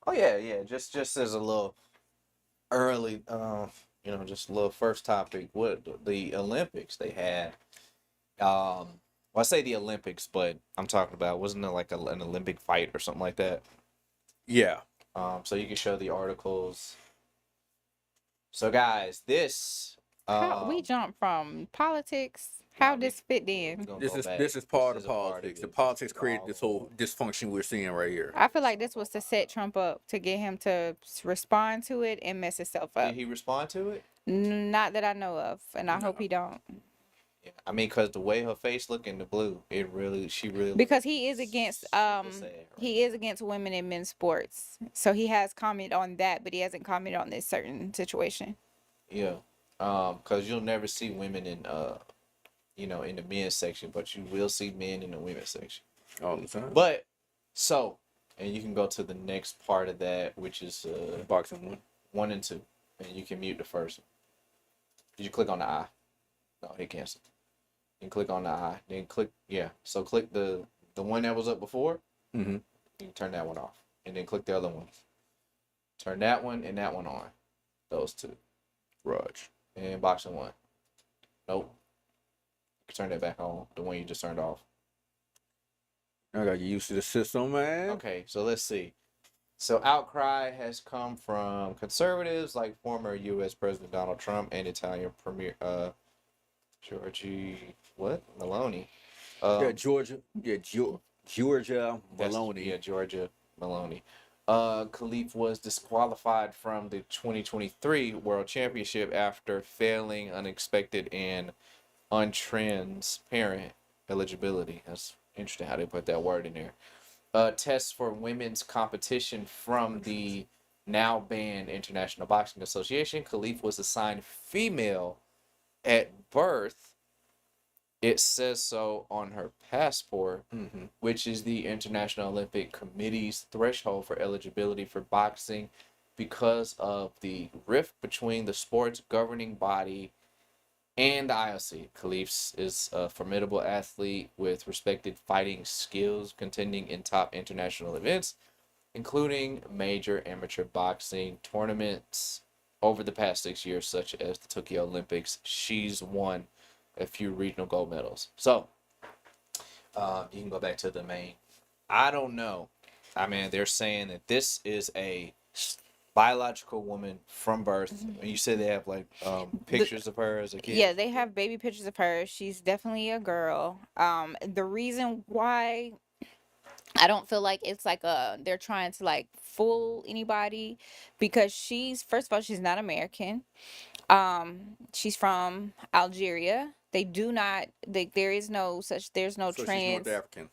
Oh yeah, yeah. Just as a little early, just a little first topic. What the Olympics they had? Well, I say the Olympics, but I'm talking about wasn't there like an Olympic fight or something like that? Yeah. So you can show the articles. So guys, this Um, How we jump from politics? How no, we this fit we in? gonna This go is back. this is This part of is a part of politics. The it. This politics is created all this of whole it. dysfunction we're seeing right here. I feel like this was to set Trump up to get him to respond to it and mess himself Did up. he respond to it? Not that I know of, and I hope No. he don't, Yeah. I mean, cause the way her face look in the blue, she really looked because he is against super sad right he is against women in men's sports. So he has commented on that, but he hasn't commented on this certain situation. now. Yeah. Cause you'll never see women in in the men's section, but you will see men in the women's section. All the time. But so, and you can go to the next part of that, which is Boxing one. 1 and 2, and you can mute the first one. Did you click on the eye? No, hit cancel. And click on the eye. Then click So click the one that was up before. Mm-hmm. You can turn that one off, and then click the other one. Turn that one and that one on. Those two. Raj. And boxing one. Nope. You can turn that back on. The one you just turned off. I got you used to the system, man. Okay, so let's see. So outcry has come from conservatives like former U.S. President Donald Trump and Italian Premier Giorgi Maloney. Yeah, Georgia. Yeah, Georgia That's Maloney. Georgia Maloney. Khelif was disqualified from the 2023 World Championship after failing unexpected and untransparent eligibility. That's interesting how they put that word in there. Tests for women's competition from the now banned International Boxing Association. Khelif was assigned female at birth. It says so on her passport, Mm-hmm. which is the International Olympic Committee's threshold for eligibility for boxing because of the rift between the sport's governing body and the IOC. Khelif is a formidable athlete with respected fighting skills, contending in top international events, including major amateur boxing tournaments over the past 6 years, such as the Tokyo Olympics. She's won a few regional gold medals. So, you can go back to the main. I don't know. I mean, they're saying that this is a biological woman from birth. And you said they have like pictures of her as a kid. Yeah, they have baby pictures of her. She's definitely a girl. The reason why I don't feel like it's like they're trying to like fool anybody, because she's, first of all, she's not American. She's from Algeria. They do not, there is no such, there's no So she's North trans, African.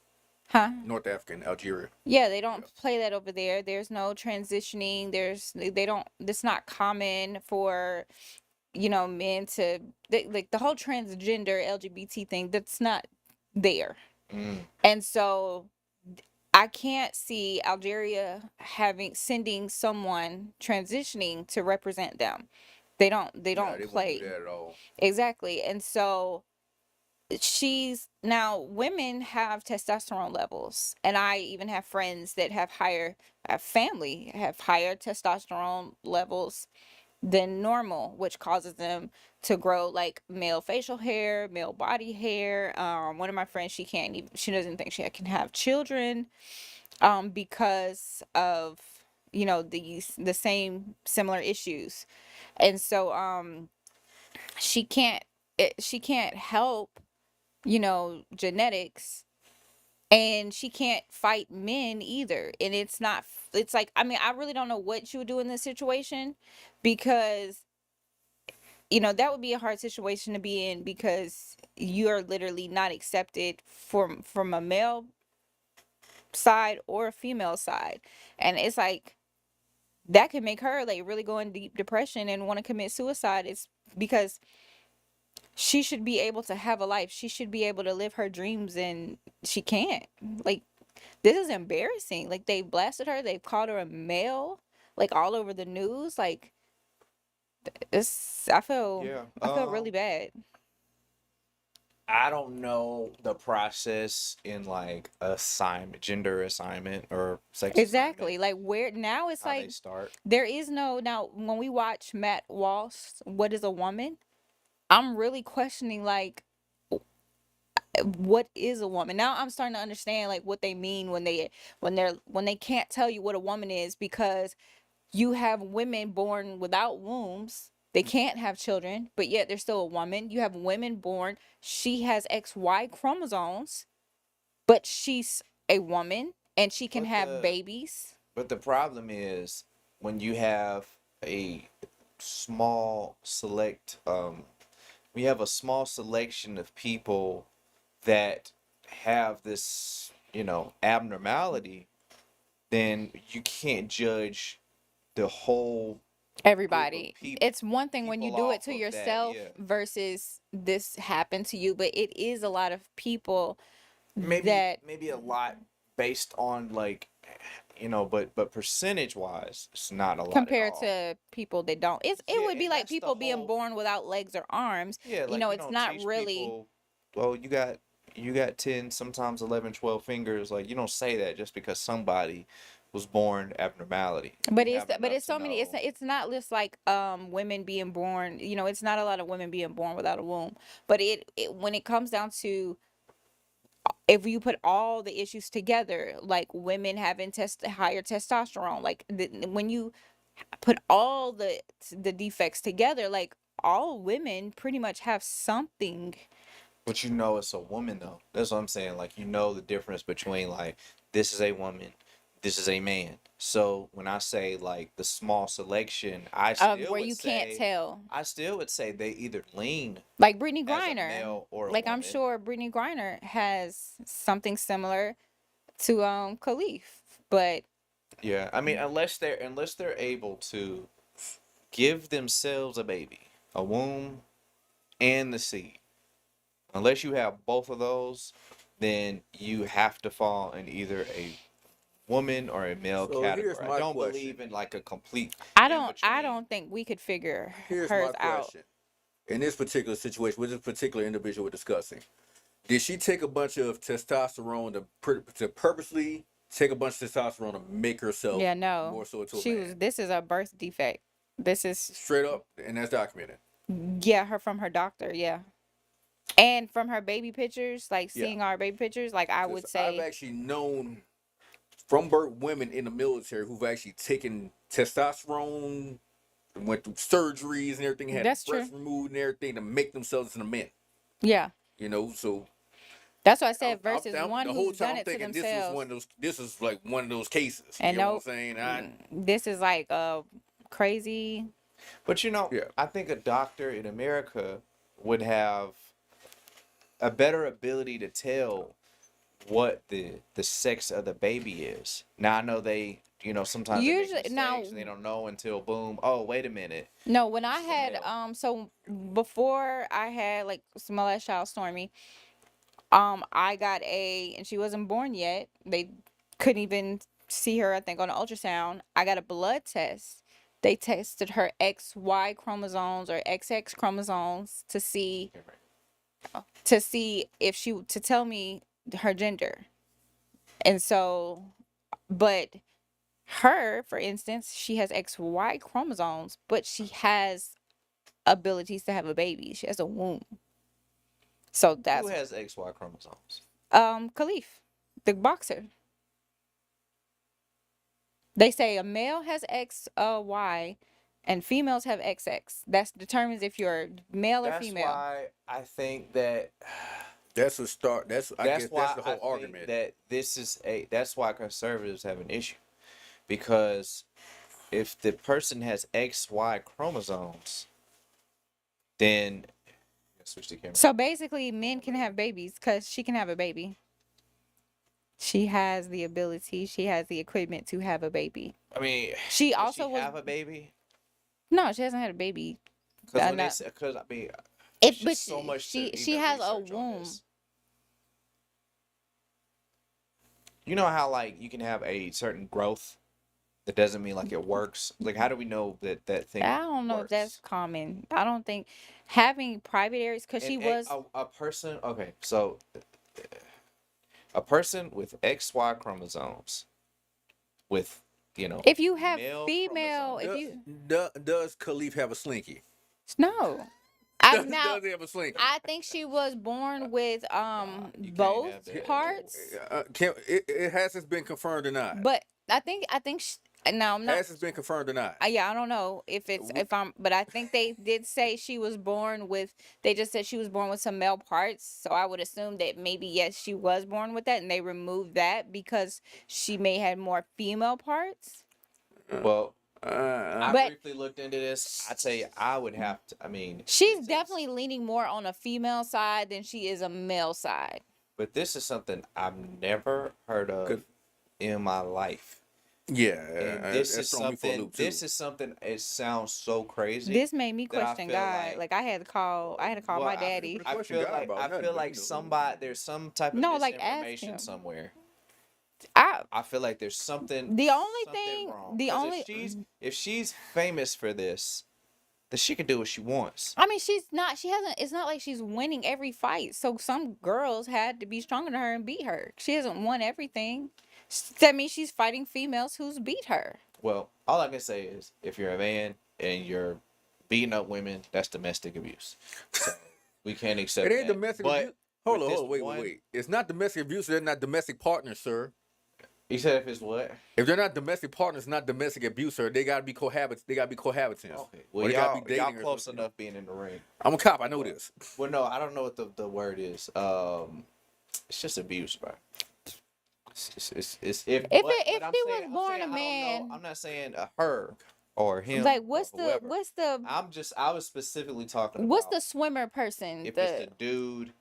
huh? North African, Algeria. Yeah, they Yeah. don't play that over there. There's no transitioning. They don't, it's not common for, men to, like the whole transgender LGBT thing, that's not there. Mm. And so I can't see Algeria sending someone transitioning to represent them. They Yeah, don't they won't do play. that at all. Exactly. And so she's, now women have testosterone levels, and I even have friends that have family have higher testosterone levels than normal, which causes them to grow like male facial hair, male body hair. One of my friends, she doesn't think she can have children, because of, the same similar issues. And so, she can't, she can't help, genetics, and she can't fight men either. And it's like, I mean, I really don't know what you would do in this situation, because that would be a hard situation to be in, because you are literally not accepted from a male side or a female side. And it's like, that could make her like really go in deep depression and want to commit suicide. It's because she should be able to have a life. She should be able to live her dreams, and she can't. Like, this is embarrassing. Like, they blasted her, they've called her a male, like all over the news. Like, it's, Yeah. I feel really bad. I don't know the process in like gender assignment or sex assignment, Exactly. Like where now it's how they like start. there is no now when we watch Matt Walsh, What is a Woman? I'm really questioning like what is a woman? Now I'm starting to understand like what they mean when they can't tell you what a woman is because you have women born without wombs. They can't have children, but yet they're still a woman. You have women born, she has XY chromosomes, but she's a woman and she can But have the babies. but the problem is when you have a small select we have a small selection of people that have this, abnormality, then you can't judge the whole group of Everybody. people It's one thing when you people do it off to of that. yourself Yeah. versus this happened to you, but it is a lot of people maybe that maybe a lot based on like, but percentage wise it's not a lot at compared all. to people that don't. It Yeah, would be and like that's the people being whole. born without legs or arms. Yeah, You like know, you it's don't not teach really people, well, you got 10, sometimes 11, 12 fingers. Like you don't say that just because somebody was born abnormality. You have but enough it's to so many know. it's not just like women being born, you know, it's not a lot of women being born without a womb. But it when it comes down to if you put all the issues together, like women having higher testosterone, like when you put all the defects together, like all women pretty much have something. But it's a woman though. That's what I'm saying. Like the difference between like this is a woman, this is a man. So when I say like the small selection, Where you can't tell. I still would say they either lean Like Brittany as a Griner. male or a Like I'm woman. sure Brittany Griner has something similar to Khalif. But Yeah, I mean unless they're able to give themselves a baby, a womb and the seed. Unless you have both of those, then you have to fall in either a woman or a male So here's category. I my don't question. believe in like a complete in I between. don't think we could figure Here's hers my out. question. In this particular situation, with this particular individual we're discussing, did she take a bunch of testosterone to purposely take a bunch of testosterone to make herself Yeah, no. more so to a man? This is a birth defect. This is Straight up, and that's documented. yeah, her from her doctor, yeah. And from her baby pictures, like Yeah, seeing our baby pictures, like I because would I've say actually known from birth women in the military who've actually taken testosterone, went through surgeries and everything, had that's true. breasts removed and everything to make themselves into men. Yeah. So That's why I said versus I'm, one the whole who's time done I'm it to thinking this was themselves. one of those. This is like one of those cases. And You know what I'm nope, saying? this is like crazy. But Yeah. I think a doctor in America would have a better ability to tell what the sex of the baby is. Now I know they, sometimes they make Usually now mistakes and they don't know until boom, oh, wait a minute, no, when I this is a had male. so before I had like my last child Stormy, I got and she wasn't born yet. They couldn't even see her, I think, on an ultrasound. I got a blood test. They tested her XY chromosomes or XX chromosomes to see if to tell me her gender. And so, but her, for instance, she has XY chromosomes, but she has abilities to have a baby. She has a womb. So Who that's has XY chromosomes? Khalif, the boxer. They say a male has Y and females have XX. That determines if you're male or That's female. why I think that That's a start. I that's guess that's why the I whole think argument. that that's why conservatives have an issue, because if the person has XY chromosomes, then switch the camera. So basically, men can have babies because she can have a baby. She has the ability, she has the equipment to have a baby. I mean, She does she also was, have a baby? no, she hasn't had a baby. Because when they No. say, because I mean, it's But just so much to she even has a research on womb. this. You know how like you can have a certain growth. That doesn't mean like it works. Like, how do we know that that thing I don't know if that's works? common. I don't think having private areas because And she was. a person, okay, so a person with XY chromosomes, with If you have male female, if chromosomes. you Does Khalif have a slinky? no, I Does, now does he have a slinky? I think she was born with Nah, you can't both have that. parts, It hasn't been confirmed or not. but I think now I'm not. Has it been confirmed or not? Yeah, I don't know if it's W- if I'm, but I think they did say she was born with. They just said she was born with some male parts, so I would assume that maybe yes, she was born with that, and they removed that because she may have more female parts. Well, I But briefly looked into this. I tell you, I would have to. I mean, she's this is- definitely leaning more on a female side than she is a male side. But this is something I've never heard of Good. in my life. Yeah, And this that's is throwing me for a something. loop too. This is something. It sounds so crazy. This made me that I question feel God. Like I had to call. I had to call Well, my daddy. I- question God about nothing, feel but, like somebody there's some type of No, like, ask misinformation him. somewhere. I I feel like there's something. The only something thing- wrong. the 'Cause only- if she's famous for this, then she can do what she wants. I mean, she's not. She hasn't. It's not like she's winning every fight. So some girls had to be stronger than her and beat her. She hasn't won everything. That means she's fighting females who's beat her. Well, all I can say is, if you're a man and you're beating up women, that's domestic abuse. So we can't accept It ain't that. domestic But abuse. Hold with on, this hold on, one- wait. It's not domestic abuse. They're not domestic partners, sir. You said if it's what? If they're not domestic partners, not domestic abuse, sir. They gotta be cohabit. They gotta be cohabitants. Okay. Or Well, they gotta be y'all dating or close something. enough being in the ring. I'm a cop. I know this. Well, no, I don't know what the word is. It's just abuse, bro. It's if If but- it- if but I'm she saying- was I'm born saying a I don't know. man- I'm not saying her or him. Like or what's the whoever. what's the I was specifically talking what's about the swimmer person? if it's the dude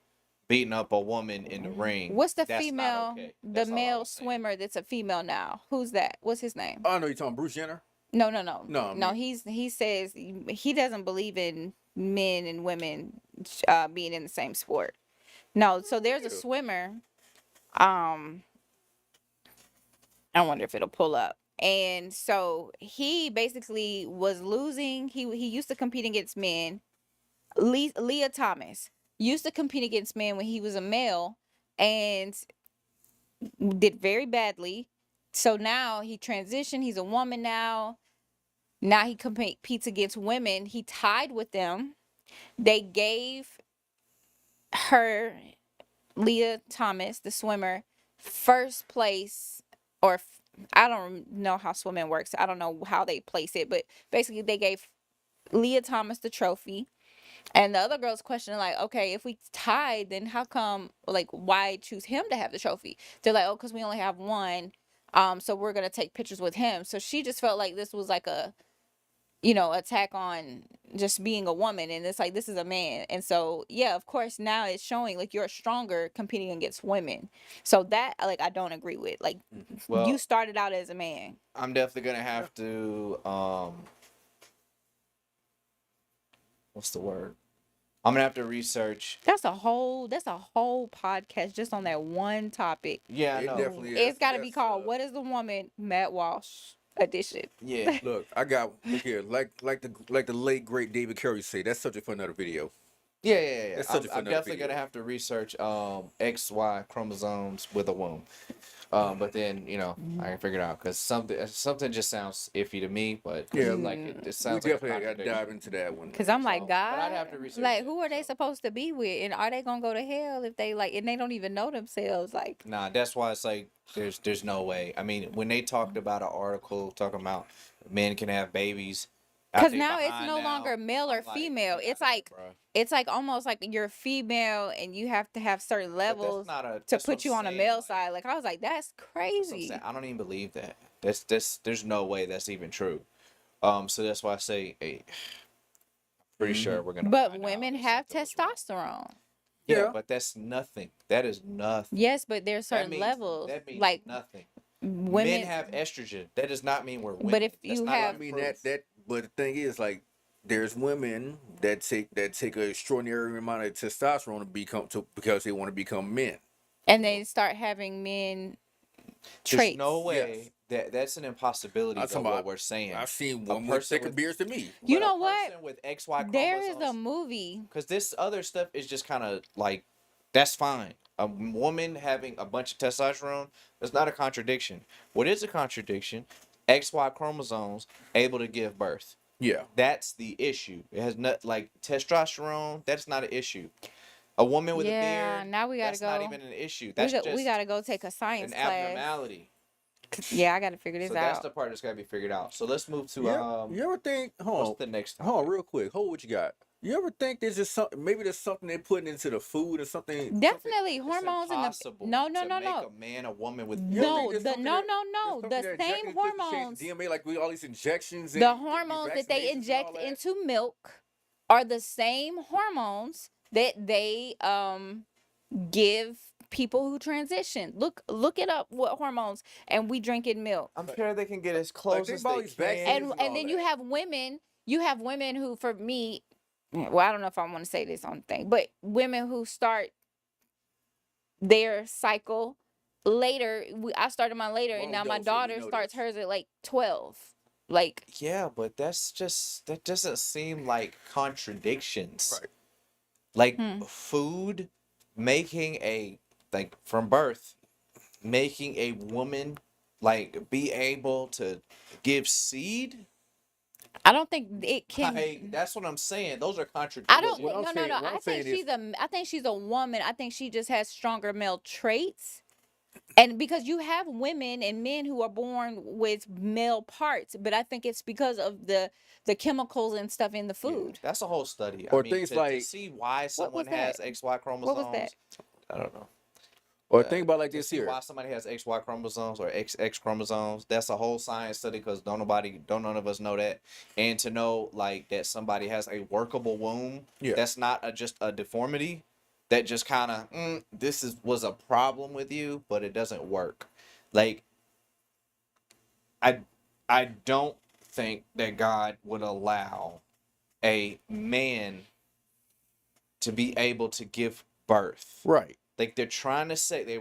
beating up a woman in the ring. What's the that's not female? okay. The That's all I male was saying. swimmer that's a female now. Who's that? What's his name? Oh, I know you're talking Bruce Jenner. No. No, No, me- he says he doesn't believe in men and women being in the same sport. No, so there's a Yeah. swimmer. I wonder if it'll pull up. And so he basically was losing. He used to compete against men. Leah Thomas used to compete against men when he was a male and did very badly. So now he transitioned. He's a woman now. Now he competes against women. He tied with them. They gave her, Leah Thomas, the swimmer, first place, or I don't know how swimming works. I don't know how they place it, but basically they gave Leah Thomas the trophy. And the other girls questioning, like, okay, if we tied, then how come, like, why choose him to have the trophy? They're like, oh, because we only have one. So we're going to take pictures with him. So she just felt like this was like a, attack on just being a woman. And it's like, this is a man. And so, yeah, of course, now it's showing like you're stronger competing against women. So that, like, I don't agree with. Like, Well, you started out as a man. I'm definitely gonna have to what's the word? I'm gonna have to research. That's a whole podcast just on that one topic. Yeah, I It know. definitely is. It's got to be That's, called "What is the Woman?" Matt Walsh edition. Yeah. Look here, like the late great David Carey say, that's subject for another video. Yeah. That's such a I'm fun definitely video. gonna have to research XY chromosomes with a womb. But then I can figure it out because something just sounds iffy to me. But Yeah, like it We sounds like a definitely got to contradiction. dive into that one. Cause I'm like, So, but God, I'd have to research like, it, who are they so. supposed to be with, and are they gonna go to hell if they and they don't even know themselves? Like, Nah, that's why it's like there's no way. I mean, when they talked about an article talking about men can have babies, cause out they now it's behind no now, longer male or I'm like, female. get It's outta like here, bruh. it's like almost like you're female, and you have to have certain But that's levels not a- to that's what put you I'm on a saying, male like- side. Like, I was like, that's That's what I'm crazy. saying. I don't even believe that. There's no way that's even true. So that's why I say, hey, pretty sure we're gonna. But find out women that have something was wrong. testosterone. Yeah, Yeah. but that's nothing. That is nothing. Yes, but there's That certain means- levels. That means Like nothing. women Men have estrogen. That does not mean we're women. But if That's you not have- I mean proof. but the thing is, like, there's women that take an extraordinary amount of testosterone because they want to become men. and they start having men There's traits. no way Yes. that's an impossibility I'm though. talking What about. we're saying, I've seen a one with person thicker with beards than me. You but a know what? person with XY There is a chromosomes, movie. because this other stuff is just kind of like that's fine. A woman having a bunch of testosterone, that's not a contradiction. What is a contradiction? XY chromosomes able to give birth. Yeah. That's the issue. It has not like testosterone. That's not an issue. A woman with a Yeah, beard. now we gotta That's not go. even an issue. We That's got we just gotta go take a science an class. abnormality. Yeah, I gotta figure this So that's out. the part that's gotta be figured out. So let's move to Yeah. You ever think? what's the next Hold on, topic? real quick. Hold what you got. You ever think there's just something? Maybe there's something they're putting into the food or something. Definitely It's hormones in the impossible no to make no. a man a woman with You don't think No, there's the something no that no there's no. something The they're same injecting into to change hormones, the DNA, like with all these injections and the these hormones that they vaccinations and inject all that? into milk are the same hormones that they give people who transition. Look it up what hormones and we drink in milk. I'm sure they can get as Like close think as about they these can. vaccines And all then that. you have women who for me, well, I don't know if I want to say this on the thing, but women who start their cycle later. I started mine later, and Long now my doses, we daughter know starts this. hers at like 12. Like, Yeah, but that doesn't seem like contradictions. Right. Like hmm. food making a like from birth making a woman like be able to give seed. I don't think it can. Like that's what I'm saying. Those are I contradictions. don't What I'm think saying, no. what I'm I think saying is, I think she's a woman. I think she just has stronger male traits. And because you have women and men who are born with male parts, but I think it's because of the chemicals and stuff in the Yeah, food. that's a whole study. I or mean, things to like, see why What was someone that? has XY What was that? chromosomes, I don't know. or think about like To this see here. why somebody has XY chromosomes or XX chromosomes, that's a whole science study because don't none of us know that. And to know like that somebody has a workable womb, Yeah. that's not just a deformity. That just kind of this is was a problem with you, but it doesn't work. Like I I don't think that God would allow a man to be able to give birth. Right. Like they're trying to say they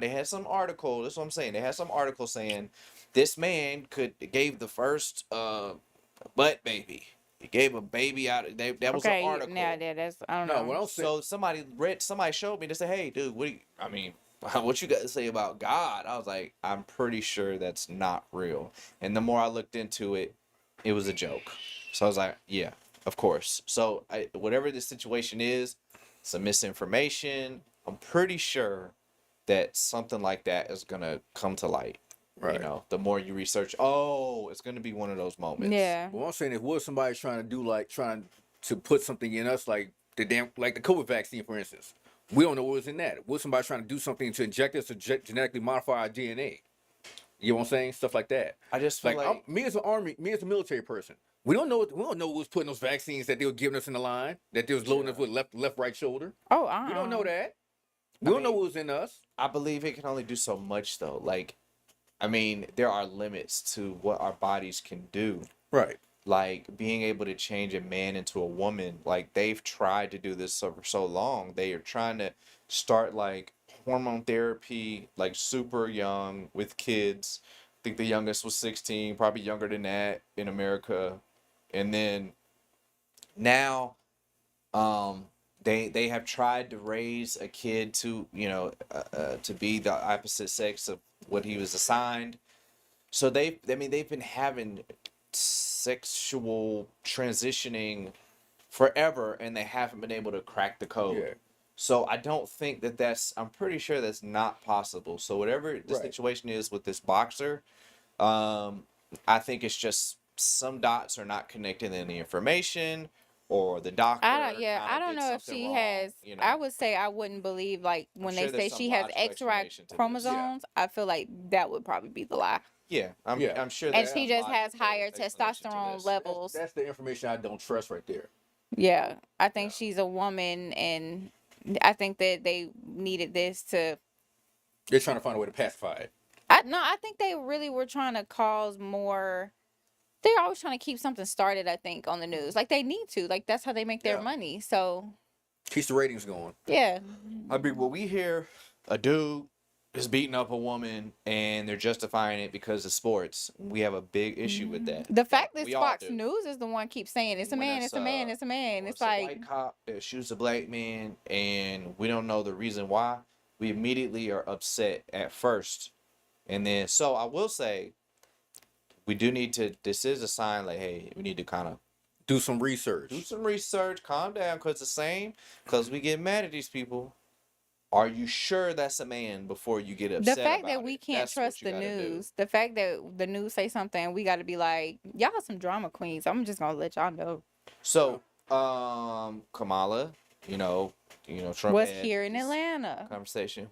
had some article, that's what I'm saying. They had some article saying this man gave the first butt baby. He gave a baby out. That was an Okay, article. now that's I don't No, know. what I'm saying, So somebody showed me. They said, "Hey, dude, I mean, what you got to say about God?" I was like, "I'm pretty sure that's not real." And the more I looked into it, it was a joke. So I was like, "Yeah, of course." So whatever the situation is, some misinformation. I'm pretty sure that something like that is gonna come to light. You right. know, the more you research, oh, it's gonna be one of those moments. Yeah. What I'm saying is, what if somebody's trying to do, like trying to put something in us, like like the COVID vaccine, for instance. We don't know what was in that. What if somebody's trying to do something to inject us to genetically modify our DNA? You know what I'm saying? Stuff like that. I just feel like Me as an army, me as a military person, we don't know what was putting those vaccines that they were giving us in the line, that they was loading us with left, right shoulder. Oh, We don't know that. I We don't know mean, what was in us. I believe it can only do so much though. Like, I mean, there are limits to what our bodies can do. Right. Like being able to change a man into a woman. Like they've tried to do this for so long. They are trying to start like hormone therapy, like super young with kids. I think the youngest was 16, probably younger than that in America. And then now they have tried to raise a kid to to be the opposite sex of what he was assigned. So they've been having sexual transitioning forever, and they haven't been able to crack the code. Yeah. So I don't think I'm pretty sure that's not possible. So whatever the Right. situation is with this boxer, I think it's just some dots are not connecting in the information, or the doctor I kinda don't did know if something she wrong, has. you know. I would say I wouldn't believe like when sure they there's say some she has logical XY explanation to this. chromosomes. I feel like that would probably be the lie. Yeah, Yeah. I'm sure And there's she some just has logical higher explanation to testosterone this. levels. That's the information I don't trust right there. Yeah, I think she's a woman, and I think that they needed this to. They're trying to find a way to pacify it. I think they really were trying to cause more. They're always trying to keep something started. I think on the news, like they need to, like that's how they make their Yeah. money. So Keeps the ratings going. yeah, I mean, when we hear a dude is beating up a woman and they're justifying it because of sports. We have a big issue with that. The fact that We all Fox do. News is the one keeps saying it's a When man, it's a man, it's a man. when It's it's a like white cop that shoots a black man and we don't know the reason why, we immediately are upset at first. And then, so I will say, we do need to, this is a sign like, hey, we need to kind of Do some research. do some research, calm down, because the same, because we get mad at these people. Are you sure that's a man before you get upset the fact about that we it? can't That's what trust you the gotta do. news, the fact that the news say something, we got to be like, y'all some drama queens. I'm just gonna let y'all know So, Kamala, Trump what's had here in this Atlanta. conversation